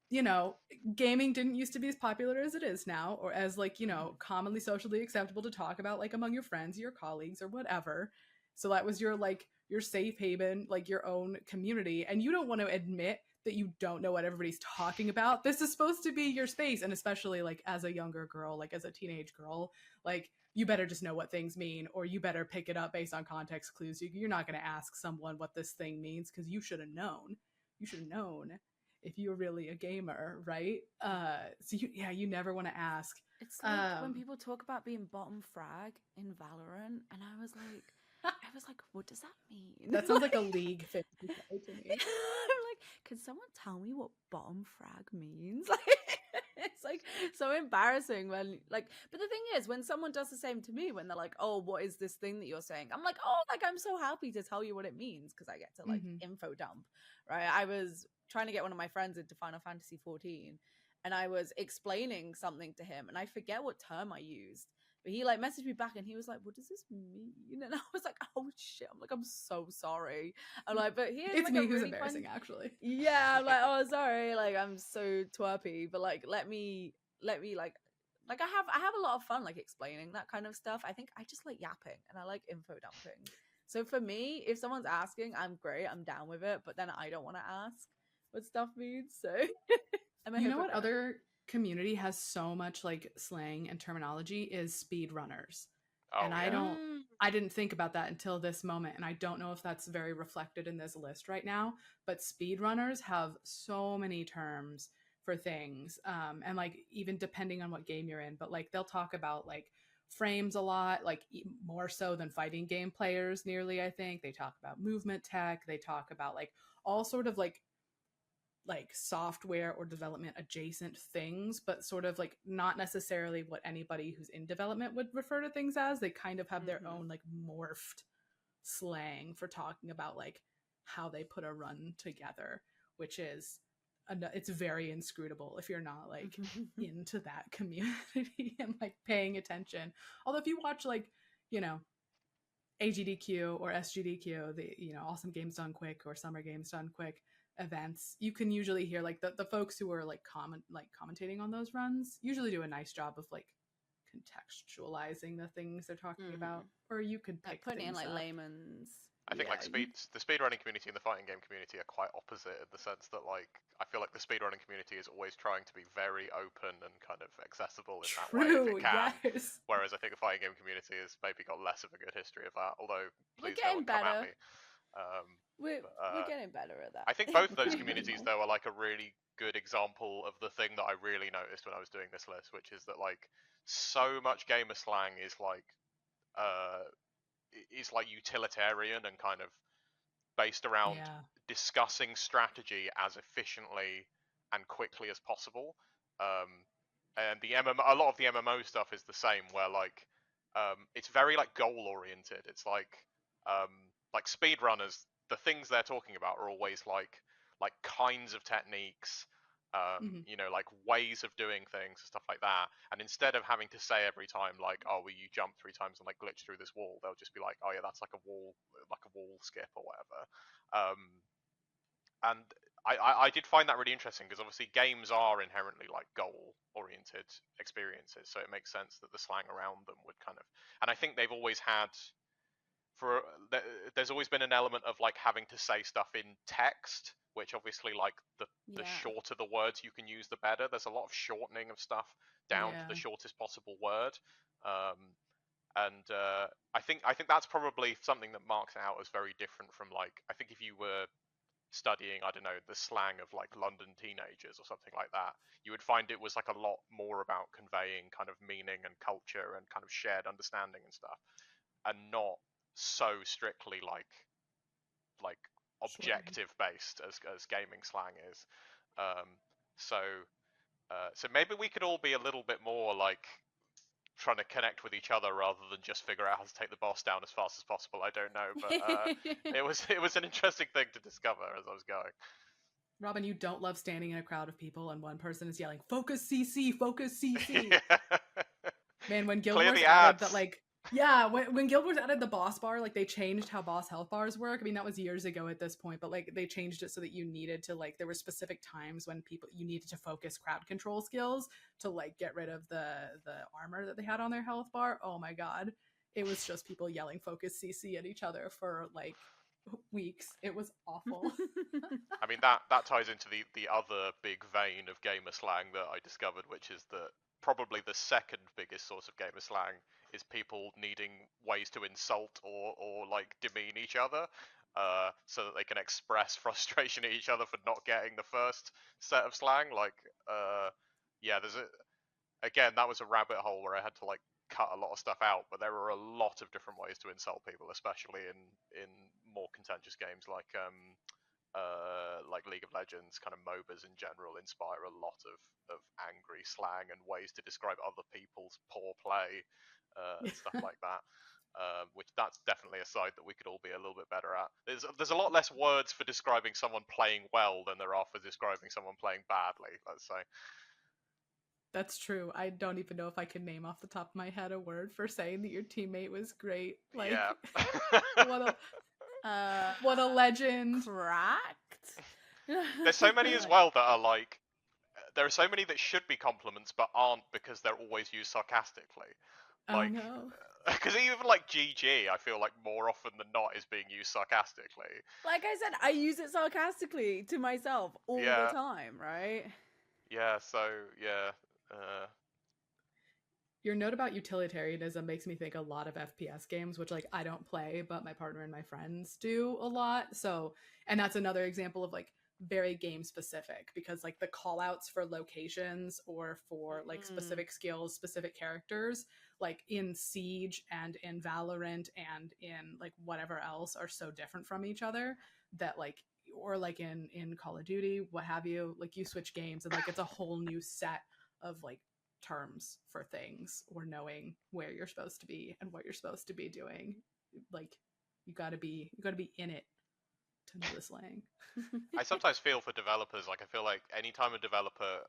you know, gaming didn't used to be as popular as it is now, or as like, you know, commonly socially acceptable to talk about like among your friends, your colleagues, or whatever. So that was your like your safe haven, like your own community, and you don't want to admit that you don't know what everybody's talking about. This is supposed to be your space, and especially like as a younger girl, like as a teenage girl, like you better just know what things mean, or you better pick it up based on context clues. You're not going to ask someone what this thing means because you should have known. You should have known if you're really a gamer, right? So you never want to ask. It's like when people talk about being bottom frag in Valorant, and I was like, what does that mean? That sounds like a league thing to say to me. I'm like, can someone tell me what bottom frag means? Like, it's like so embarrassing when like. But the thing is, when someone does the same to me, when they're like, "Oh, what is this thing that you're saying?" I'm like, "Oh, like I'm so happy to tell you what it means because I get to like info dump." Right? I was trying to get one of my friends into Final Fantasy 14, and I was explaining something to him, and I forget what term I used. But he like messaged me back and he was like, "What does this mean?" And I was like, "Oh shit!" I'm like, "I'm so sorry." I'm like, "But here's it's like me a who's really embarrassing, fun." actually. Yeah, I'm like, "Oh, sorry." Like, I'm so twerpy, but like, let me like I have a lot of fun like explaining that kind of stuff. I think I just like yapping and I like info dumping. So for me, if someone's asking, I'm great, I'm down with it. But then I don't want to ask what stuff means. So I'm a You know what hypocrite. other community has so much like slang and terminology is speedrunners. Oh, And yeah. I didn't think about that until this moment, and I don't know if that's very reflected in this list right now, but speedrunners have so many terms for things, and like even depending on what game you're in, but like they'll talk about like frames a lot, like more so than fighting game players nearly. I think they talk about movement tech, they talk about like all sort of like software or development adjacent things, but sort of like not necessarily what anybody who's in development would refer to things as. They kind of have their own like morphed slang for talking about like how they put a run together, which is it's very inscrutable if you're not like into that community and like paying attention. Although if you watch like, you know, AGDQ or SGDQ, the, you know, Awesome Games Done Quick or Summer Games Done Quick events, you can usually hear like the folks who are like commentating on those runs usually do a nice job of like contextualizing the things they're talking about, or you could pick like putting it in things like up. layman's. I think like the speedrunning community and the fighting game community are quite opposite in the sense that like I feel like the speedrunning community is always trying to be very open and kind of accessible in that way if it can. Yes. Whereas I think the fighting game community has maybe got less of a good history of that. Although We're please no getting one come at better. me. We're getting better at that. I think both of those communities though are like a really good example of the thing that I really noticed when I was doing this list, which is that like so much gamer slang is like utilitarian and kind of based around Yeah. discussing strategy as efficiently and quickly as possible. And the a lot of the MMO stuff is the same, where like it's very like goal oriented. It's like speedrunners. The things they're talking about are always like kinds of techniques, Hmm. you know, like ways of doing things and stuff like that. And instead of having to say every time like, oh, well, you jump 3 times and like glitch through this wall, they'll just be like, oh yeah, that's like a wall skip or whatever. And I did find that really interesting, because obviously games are inherently like goal oriented experiences, so it makes sense that the slang around them would kind of, and I think they've always had, for there's always been an element of like having to say stuff in text, which obviously like the Yeah. shorter the words you can use, the better. There's a lot of shortening of stuff down to the Yeah. shortest possible word. And I think that's probably something that marks it out as very different from, like, I think if you were studying, I don't know, the slang of like London teenagers or something like that, you would find it was like a lot more about conveying kind of meaning and culture and kind of shared understanding and stuff, and not so strictly like Sure. objective based as gaming slang is. Um, so so maybe we could all be a little bit more like trying to connect with each other rather than just figure out how to take the boss down as fast as possible. I don't know, but it was an interesting thing to discover as I was going. Robin, you don't love standing in a crowd of people and one person is yelling, "Focus CC, focus CC." Yeah. Man, when Guild Clear Wars the added that, ads. like, yeah, when Guild Wars added the boss bar, like, they changed how boss health bars work. I mean, that was years ago at this point, but like, they changed it so that you needed to, like, there were specific times when you needed to focus crowd control skills to like get rid of the armor that they had on their health bar. Oh my god, it was just people yelling "Focus CC" at each other for like weeks. It was awful. I mean, that ties into the other big vein of gamer slang that I discovered, which is that probably the second biggest source of gamer slang is people needing ways to insult or like demean each other, so that they can express frustration at each other for not getting the first set of slang. Like, yeah, again, that was a rabbit hole where I had to like cut a lot of stuff out, but there are a lot of different ways to insult people, especially in more contentious games like League of Legends. Kind of MOBAs in general inspire a lot of angry slang and ways to describe other people's poor play, and stuff like that. Which that's definitely a side that we could all be a little bit better at. There's a lot less words for describing someone playing well than there are for describing someone playing badly, let's say. That's true. I don't even know if I can name off the top of my head a word for saying that your teammate was great. Like, Yeah. what a legend. Cracked. There's so many as well that are like, there are so many that should be compliments but aren't, because they're always used sarcastically. Oh Like, no. because even like GG, I feel like more often than not is being used sarcastically. Like I said, I use it sarcastically to myself all Yeah. the time, right? Yeah, so yeah. Your note about utilitarianism makes me think a lot of FPS games, which like I don't play, but my partner and my friends do a lot. So, and that's another example of like very game specific, because like the call outs for locations or for like specific skills, specific characters, like in Siege and in Valorant and in like whatever else, are so different from each other that like, or like in Call of Duty, what have you, like you switch games and like it's a whole new set of like terms for things, or knowing where you're supposed to be and what you're supposed to be doing. Like you gotta be in it to know the slang. I sometimes feel for developers. Like, I feel like anytime a developer,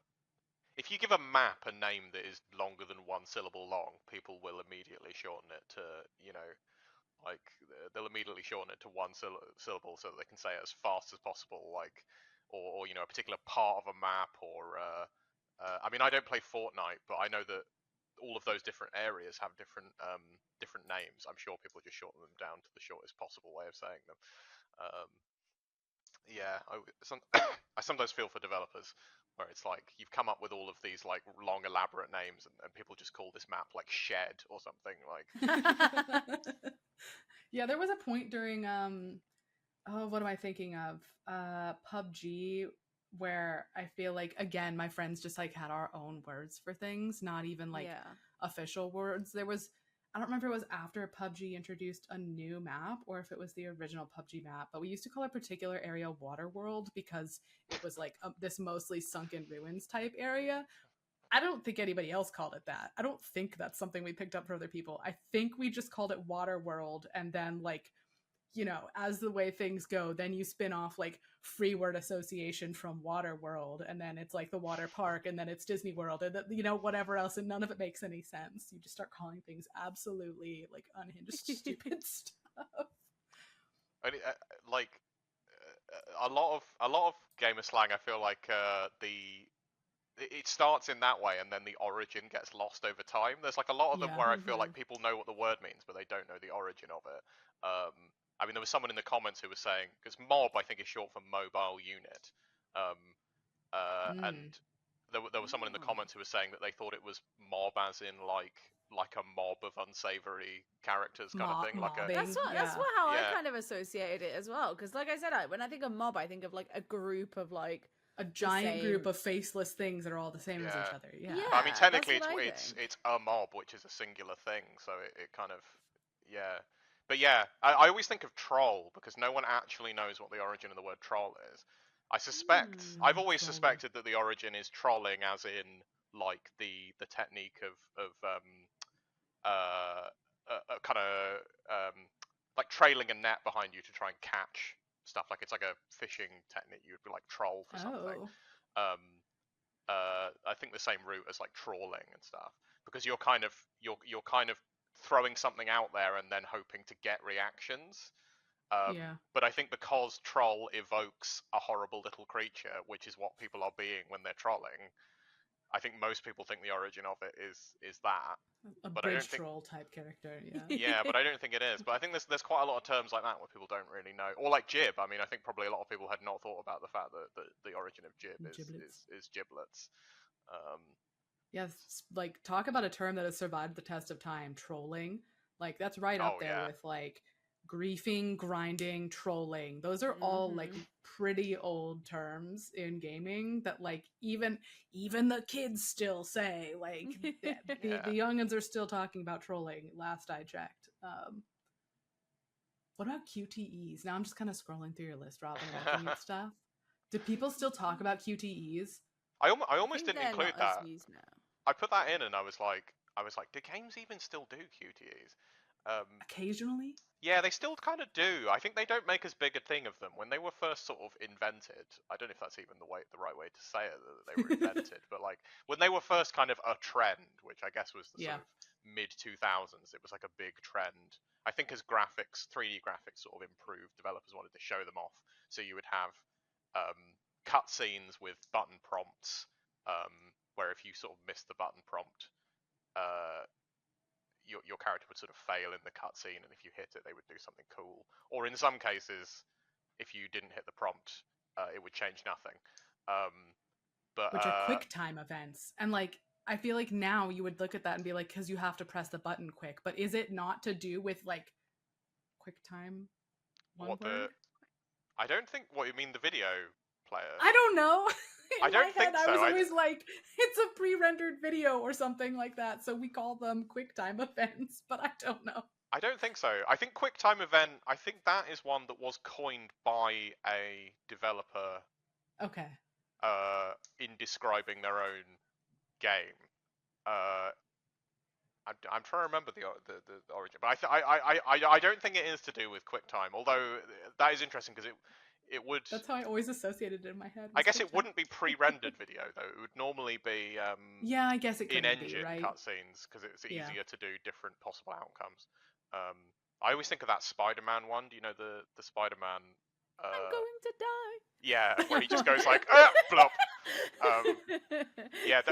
if you give a map a name that is longer than one syllable long, people will immediately shorten it to, you know, like they'll immediately shorten it to one syllable so that they can say it as fast as possible. Like, or you know, a particular part of a map, or I mean, I don't play Fortnite, but I know that all of those different areas have different names. I'm sure people just shorten them down to the shortest possible way of saying them. Um, yeah, I sometimes feel for developers where it's like you've come up with all of these like long elaborate names, and people just call this map like Shed or something like. Yeah, there was a point during oh, what am I thinking of? PUBG, where I feel like again my friends just like had our own words for things, not even like Yeah. official words. There was I don't remember if it was after PUBG introduced a new map or if it was the original PUBG map, but we used to call a particular area Waterworld because it was like this mostly sunken ruins type area. I don't think anybody else called it that. I don't think that's something we picked up for other people. I think we just called it Waterworld, and then like, you know, as the way things go, then you spin off like free word association from Waterworld, and then it's like the water park, and then it's Disney World, and you know, whatever else, and none of it makes any sense. You just start calling things absolutely like unhinged, stupid stuff. I mean, like a lot of gamer slang, I feel like it starts in that way, and then the origin gets lost over time. There's like a lot of them where I feel like people know what the word means, but they don't know the origin of it. I mean, there was someone in the comments who was saying, because mob, I think, is short for mobile unit, and there was someone in the comments who was saying that they thought it was mob as in like a mob of unsavory characters kind of thing. Mobbing, that's how I kind of associated it as well. Because like I said, when I think of mob, I think of like a group of like a giant group of faceless things that are all the same as each other. Yeah. I mean, technically, it's a mob, which is a singular thing, so it kind of But yeah, I always think of troll because no one actually knows what the origin of the word troll is. I've always suspected that the origin is trolling, as in like the technique of kind of like trailing a net behind you to try and catch stuff. Like it's like a fishing technique. You would be like troll for something. I think the same route as like trawling and stuff, because you're kind of throwing something out there and then hoping to get reactions. But I think because troll evokes a horrible little creature, which is what people are being when they're trolling, I think most people think the origin of it is that. A bridge troll type character, yeah. Yeah, but I don't think it is. But I think there's quite a lot of terms like that where people don't really know. Or like jib. I mean, I think probably a lot of people had not thought about the fact that the origin of jib is giblets. Yes, like talk about a term that has survived the test of time, trolling. Like that's right up there with like griefing, grinding, trolling. Those are all like pretty old terms in gaming that like even the kids still say. Like the youngins are still talking about trolling, last I checked. What about QTEs? Now I'm just kind of scrolling through your list, Robin, looking at stuff. Do people still talk about QTEs? I almost didn't include that. I put that in and I was like, do games even still do QTEs? Occasionally? Yeah, they still kind of do. I think they don't make as big a thing of them. When they were first sort of invented, I don't know if that's even the right way to say it, that they were invented, but like when they were first kind of a trend, which I guess was the sort of mid-2000s, it was like a big trend. I think as 3D graphics sort of improved, developers wanted to show them off. So you would have cutscenes with button prompts, where if you sort of missed the button prompt, your character would sort of fail in the cutscene, and if you hit it, they would do something cool. Or in some cases, if you didn't hit the prompt, it would change nothing. Which are quick time events, and like I feel like now you would look at that and be like, because you have to press the button quick. But is it not to do with like quick time? I don't think. What you mean, the video player? I don't know. I don't think so. I was always like, it's a pre-rendered video or something like that, so we call them QuickTime events, but I don't know. I don't think so. I think QuickTime event, I think that is one that was coined by a developer. Okay. In describing their own game. I'm trying to remember the origin, but I don't think it is to do with QuickTime. Although that is interesting because it would. That's how I always associated it in my head. I guess it wouldn't be pre-rendered video though. It would normally be yeah, I guess it could in-engine be, right? cutscenes because it's easier to do different possible outcomes. I always think of that Spider-Man one. Do you know the Spider-Man? I'm going to die. Yeah, where he just goes like, flop. Yeah,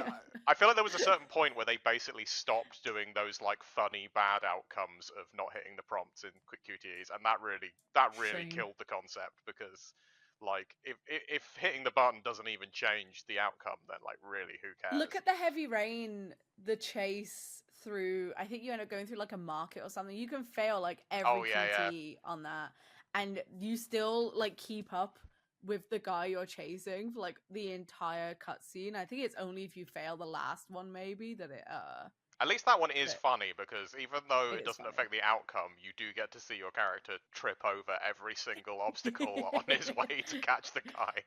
I feel like there was a certain point where they basically stopped doing those like funny bad outcomes of not hitting the prompts in quick QTEs, and that really killed the concept because like if hitting the button doesn't even change the outcome, then like really who cares? Look at the Heavy Rain, the chase through. I think you end up going through like a market or something. You can fail like every QTE on that, and you still like keep up with the guy you're chasing for like the entire cutscene. I think it's only if you fail the last one maybe that it At least that one is But funny, because even though it it is doesn't funny. affect the outcome, you do get to see your character trip over every single obstacle on his way to catch the guy.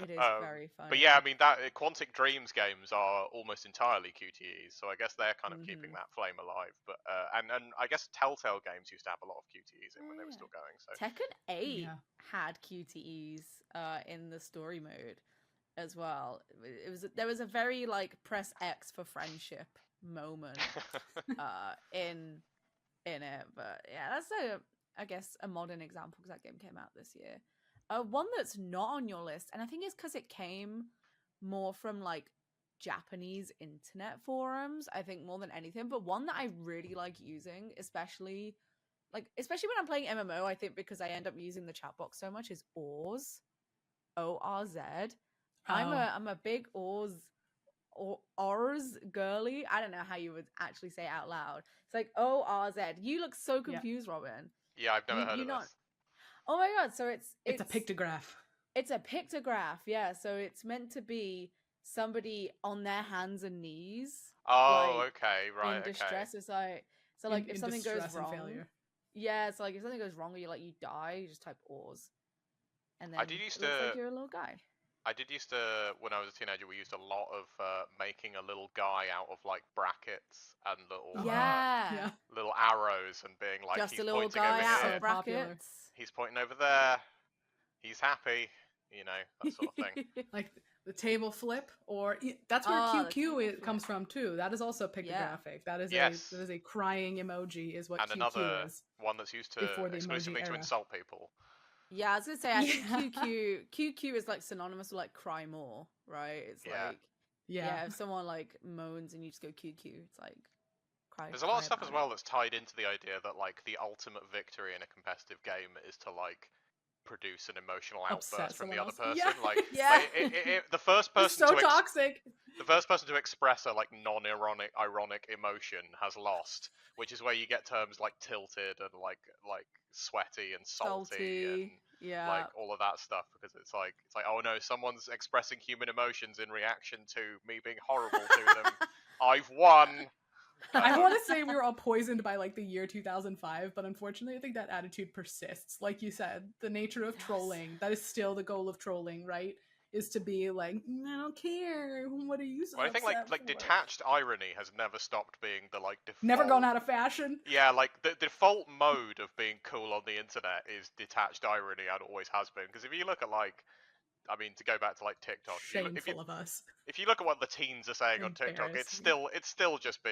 It is very But funny. yeah, I mean, that Quantic Dreams games are almost entirely QTEs, so I guess they're kind of keeping that flame alive. But and I guess Telltale Games used to have a lot of QTEs in when they were still going. So Tekken 8 Yeah. had QTEs in the story mode as well. There was a very like press X for friendship moment in it, but yeah, that's I guess a modern example because that game came out this year. One that's not on your list, and I think it's because it came more from like Japanese internet forums, I think more than anything, but one that I really like using, especially when I'm playing MMO, I think because I end up using the chat box so much, is Orz. ORZ. I'm a big Orz girly. I don't know how you would actually say it out loud. It's like ORZ. You look so confused, Robin. Yeah, I've never heard of this. Oh my god! So it's a pictograph. It's a pictograph, yeah. So it's meant to be somebody on their hands and knees. Oh, like, okay, right, in distress. okay. It's like like if something goes wrong. Failure. Yeah, it's like if something goes wrong or you die, you just type Orz, and then I did used it looks to. like you're a little guy. I did used to, when I was a teenager, we used a lot of making a little guy out of like brackets and little arrows, and being like, just he's a little pointing guy over out here. of brackets. He's pointing over there. He's happy. You know, that sort of thing. Like the table flip, or that's where QQ comes from too. That is also pictographic. That is a crying emoji, is what and QQ another is. One that's used to exclusively to insult people. Yeah, I was gonna say, I think QQ is like synonymous with like cry more, right? It's like if someone like moans and you just go QQ, it's like cry. There's a lot of stuff as well that's tied into the idea that like the ultimate victory in a competitive game is to like produce an emotional outburst from the other person. The first person toxic. The first person to express a like ironic emotion has lost, which is where you get terms like tilted and like sweaty and salty and like all of that stuff, because it's like oh no, someone's expressing human emotions in reaction to me being horrible to them. I've won. I want to say we were all poisoned by like the year 2005, but unfortunately I think that attitude persists. Like you said, the nature of trolling, that is still the goal of trolling, right? Is to be like, I don't care. What are you so I think upset like for? detached irony has never stopped being the like default. Never gone out of fashion. Yeah, like the default mode of being cool on the internet is detached irony, and always has been. Because if you look at like, I mean, to go back to like TikTok, shameful of us. If you look at what the teens are saying on TikTok, it's still just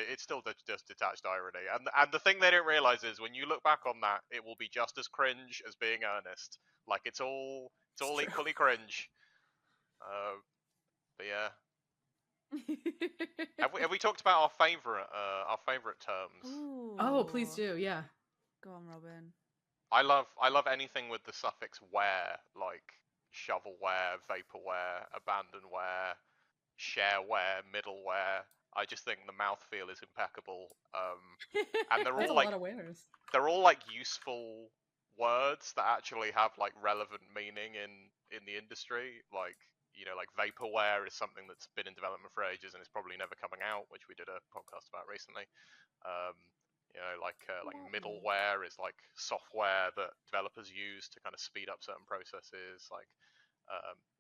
detached irony. And the thing they don't realize is when you look back on that, it will be just as cringe as being earnest. Like it's all equally cringe. But yeah. have we talked about our favorite terms? Ooh. Oh, please do. Yeah. Go on, Robin. I love anything with the suffix "ware," like shovelware, vaporware, abandonware, shareware, middleware. I just think the mouthfeel is impeccable. And they're all like a lot of wares. They're all like useful words that actually have like relevant meaning in the industry. Like, you know, like vaporware is something that's been in development for ages and is probably never coming out, which we did a podcast about recently. You know, like middleware is like software that developers use to kind of speed up certain processes. Like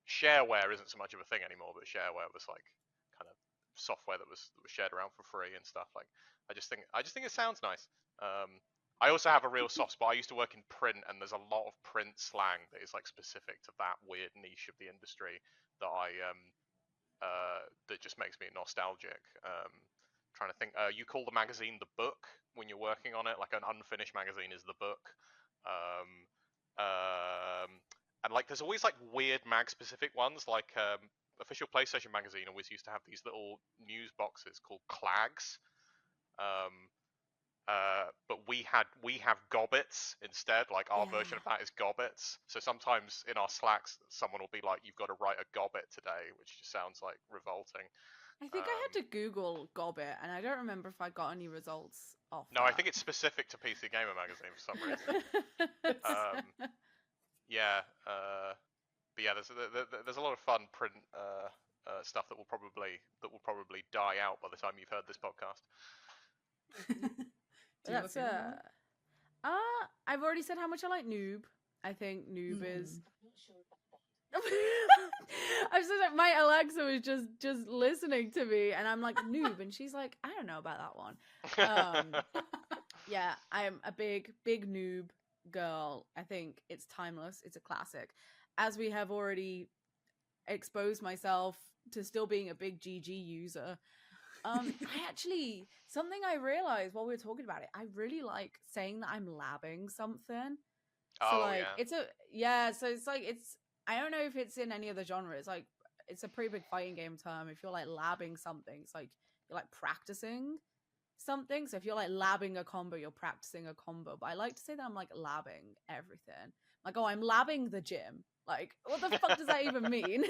shareware isn't so much of a thing anymore, but shareware was like kind of software that was shared around for free and stuff. Like I just think it sounds nice. I also have a real soft spot. I used to work in print, and there's a lot of print slang that is like specific to that weird niche of the industry that that just makes me nostalgic. Trying to think. You call the magazine the book when you're working on it. Like an unfinished magazine is the book. And like there's always like weird mag specific ones. Like official PlayStation magazine always used to have these little news boxes called clags. But we have gobbets instead. Like our version of that is gobbets. So sometimes in our Slacks, someone will be like, "You've got to write a gobbet today," which just sounds like revolting. I think I had to Google gobbet, and I don't remember if I got any results off. No, I think it's specific to PC Gamer magazine for some reason. Yeah. But yeah, there's a lot of fun print stuff that will probably die out by the time you've heard this podcast. Do you have a favorite one? I've already said how much I like Noob. I think Noob is. I've said that my Alexa was just listening to me, and I'm like Noob, and she's like, I don't know about that one. Yeah, I'm a big Noob girl. I think it's timeless. It's a classic. As we have already exposed myself to still being a big GG user. Something I realized while we were talking about it, I really like saying that I'm labbing something. So like, yeah. so it's like, I don't know if it's in any other genre. It's like, it's a pretty big fighting game term. If you're like labbing something, it's like, you're like practicing something. So if you're like labbing a combo, you're practicing a combo. But I like to say that I'm like labbing everything. Like, oh, I'm labbing the gym. Like, what the fuck does that even mean?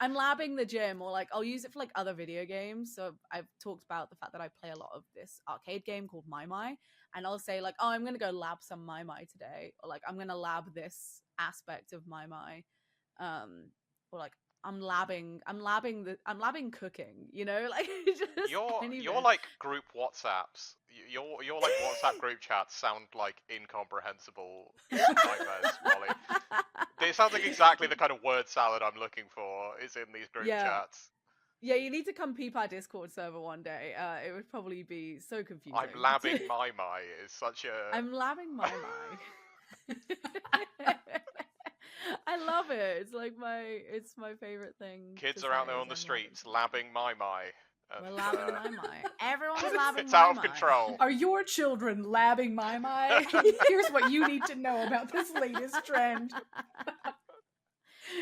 I'm labbing the gym, or like I'll use it for like other video games. So I've talked about the fact that I play a lot of this arcade game called My My, and I'll say like, oh, I'm gonna go lab some My My today, or like I'm gonna lab this aspect of My My, or like I'm labbing cooking, you know, like just your like group WhatsApps, your like WhatsApp group chats sound like incomprehensible nightmares, Molly. It sounds like exactly the kind of word salad I'm looking for is in these group chats. Yeah, you need to come peep our Discord server one day. It would probably be so confusing. I'm labbing My My is such a... I'm labbing My My. I love it. It's like it's my favorite thing. Kids are out there on the streets labbing My My. We're labbing My My. Everyone's labbing it's My out of My. control. Are your children labbing My My? Here's what you need to know about this latest trend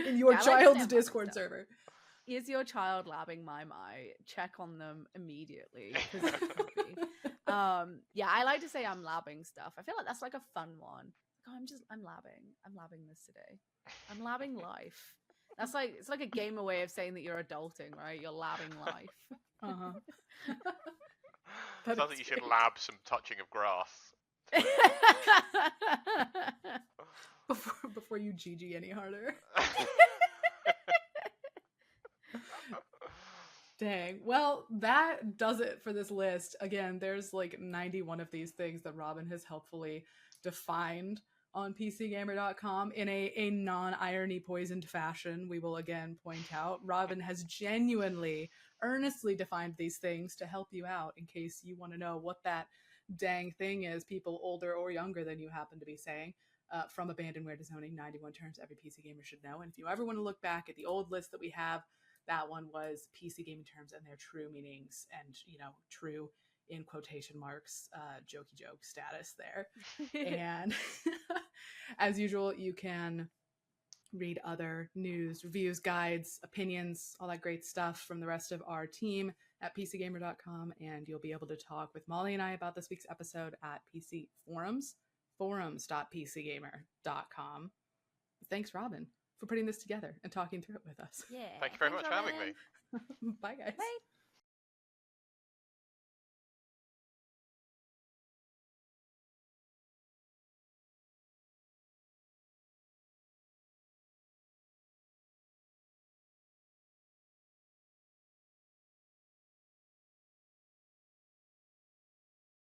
in your child's Discord server. Is your child labbing My My? Check on them immediately. Yeah, I like to say I'm labbing stuff. I feel like that's like a fun one. Oh, I'm labbing this today. I'm labbing life. That's like, it's like a gamer way of saying that you're adulting, right? You're labbing life. Sounds like you should lab some touching of grass. before you GG any harder. Dang. Well, that does it for this list. Again, there's like 91 of these things that Robin has helpfully defined on PCGamer.com in a non-irony poisoned fashion. We will again point out Robin has genuinely, earnestly defined these things to help you out in case you want to know what that dang thing is people older or younger than you happen to be saying. From abandonware to zoning, 91 terms every PC gamer should know. And if you ever want to look back at the old list that we have, that one was PC gaming terms and their true meanings, and, you know, true in quotation marks, jokey joke status there. And as usual, you can read other news, reviews, guides, opinions, all that great stuff from the rest of our team at PCGamer.com, and you'll be able to talk with Molly and I about this week's episode at PC Forums, forums.pcgamer.com. Thanks, Robin, for putting this together and talking through it with us. Yeah. Thank you very much for having me. Bye, guys. Bye.